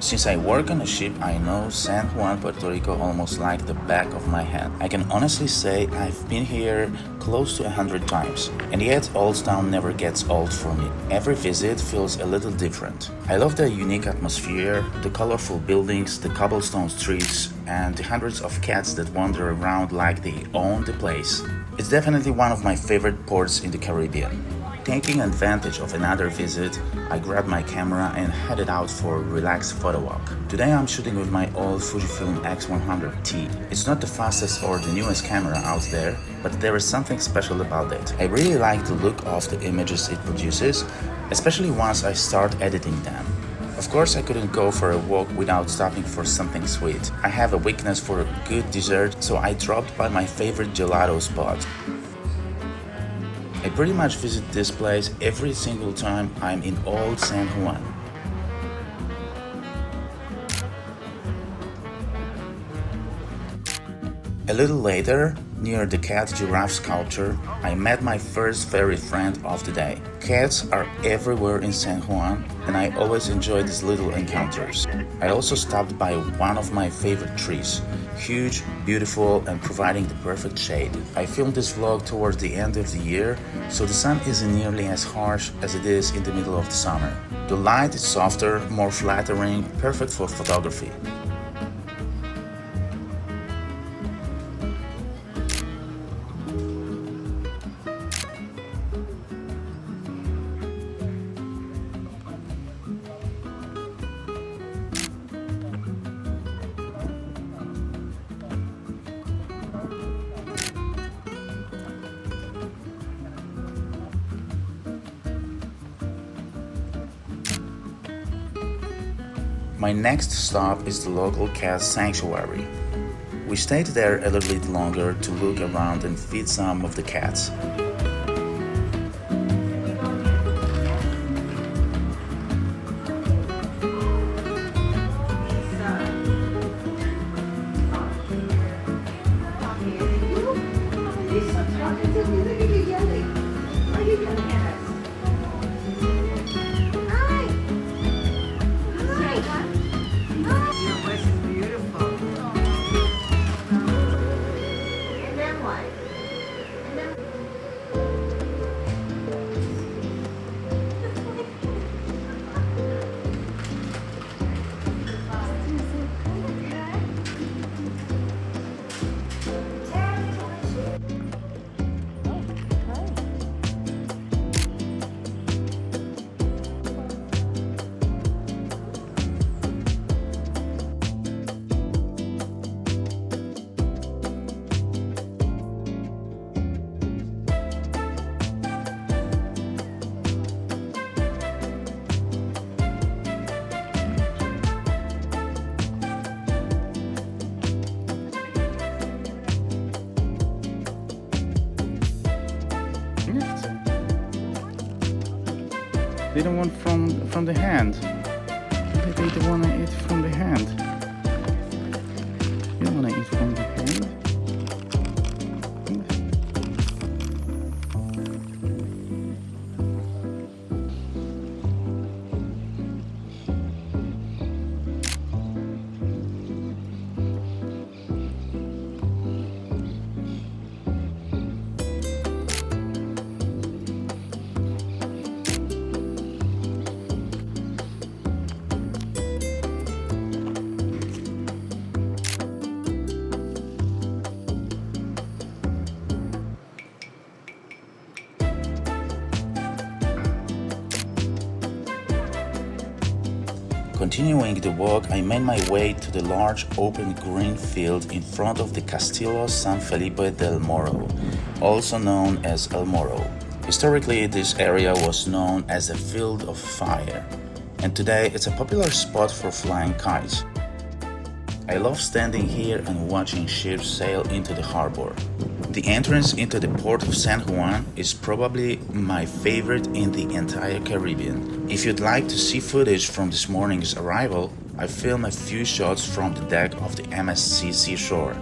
Since I work on a ship, I know San Juan, Puerto Rico almost like the back of my hand. I can honestly say I've been here close to 100 times, and yet Old Town never gets old for me. Every visit feels a little different. I love the unique atmosphere, the colorful buildings, the cobblestone streets, and the hundreds of cats that wander around like they own the place. It's definitely one of my favorite ports in the Caribbean. Taking advantage of another visit, I grabbed my camera and headed out for a relaxed photo walk. Today I'm shooting with my old Fujifilm X100T. It's not the fastest or the newest camera out there, but there is something special about it. I really like the look of the images it produces, especially once I start editing them. Of course, I couldn't go for a walk without stopping for something sweet. I have a weakness for good dessert, so I dropped by my favorite gelato spot. I pretty much visit this place every single time I'm in Old San Juan. A little later, near the cat giraffe sculpture, I met my first furry friend of the day. Cats are everywhere in San Juan, and I always enjoy these little encounters. I also stopped by one of my favorite trees, huge, beautiful, and providing the perfect shade. I filmed this vlog towards the end of the year, so the sun isn't nearly as harsh as it is in the middle of the summer. The light is softer, more flattering, perfect for photography. My next stop is the local cat sanctuary. We stayed there a little bit longer to look around and feed some of the cats. They don't want from the hand. They don't want to eat from the hand. You don't want to eat from the hand. Continuing the walk, I made my way to the large open green field in front of the Castillo San Felipe del Morro, also known as El Morro. Historically, this area was known as the Field of Fire, and today it's a popular spot for flying kites. I love standing here and watching ships sail into the harbor. The entrance into the port of San Juan is probably my favorite in the entire Caribbean. If you'd like to see footage from this morning's arrival, I filmed a few shots from the deck of the MSC Seashore.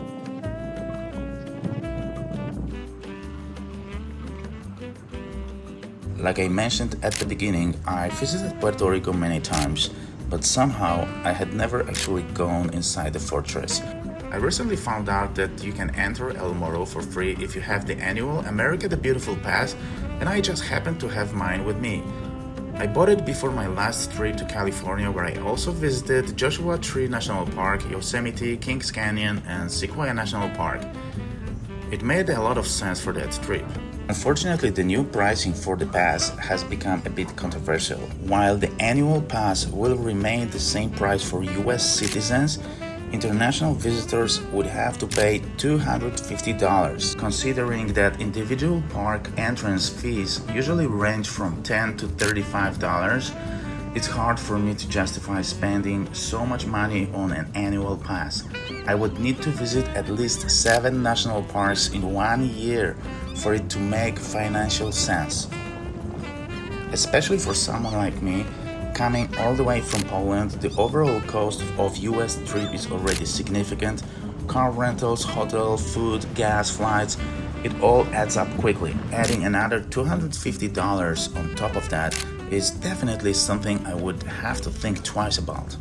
Like I mentioned at the beginning, I visited Puerto Rico many times, but somehow I had never actually gone inside the fortress. I recently found out that you can enter El Morro for free if you have the annual America the Beautiful Pass, and I just happened to have mine with me. I bought it before my last trip to California, where I also visited Joshua Tree National Park, Yosemite, Kings Canyon, and Sequoia National Park. It made a lot of sense for that trip. Unfortunately, the new pricing for the pass has become a bit controversial. While the annual pass will remain the same price for US citizens, international visitors would have to pay $250. Considering that individual park entrance fees usually range from $10 to $35, it's hard for me to justify spending so much money on an annual pass. I would need to visit at least 7 national parks in 1 year for it to make financial sense. Especially for someone like me, coming all the way from Poland, the overall cost of US trip is already significant. Car rentals, hotel, food, gas, flights, it all adds up quickly. Adding another $250 on top of that is definitely something I would have to think twice about.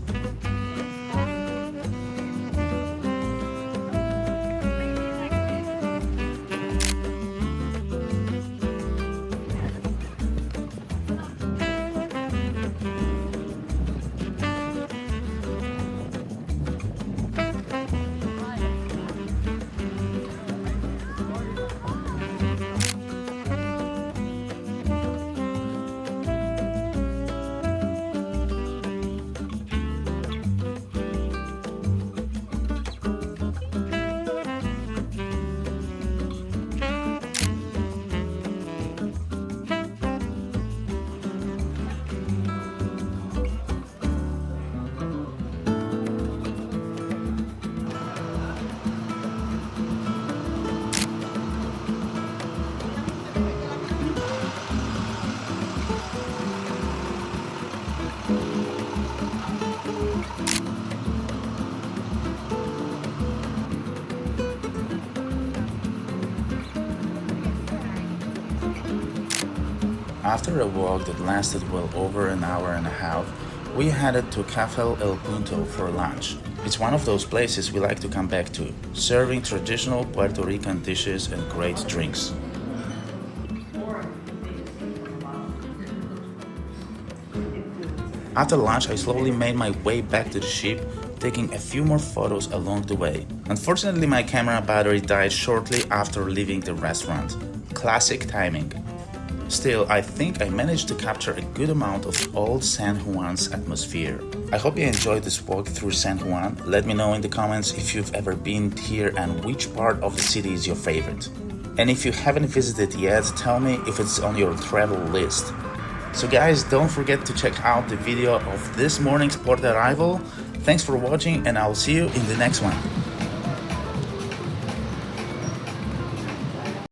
After a walk that lasted well over an hour and a half, we headed to Café El Punto for lunch. It's one of those places we like to come back to, serving traditional Puerto Rican dishes and great drinks. After lunch, I slowly made my way back to the ship, taking a few more photos along the way. Unfortunately, my camera battery died shortly after leaving the restaurant. Classic timing. Still, I think I managed to capture a good amount of Old San Juan's atmosphere. I hope you enjoyed this walk through San Juan. Let me know in the comments if you've ever been here and which part of the city is your favorite. And if you haven't visited yet, tell me if it's on your travel list. So guys, don't forget to check out the video of this morning's port arrival. Thanks for watching, and I'll see you in the next one.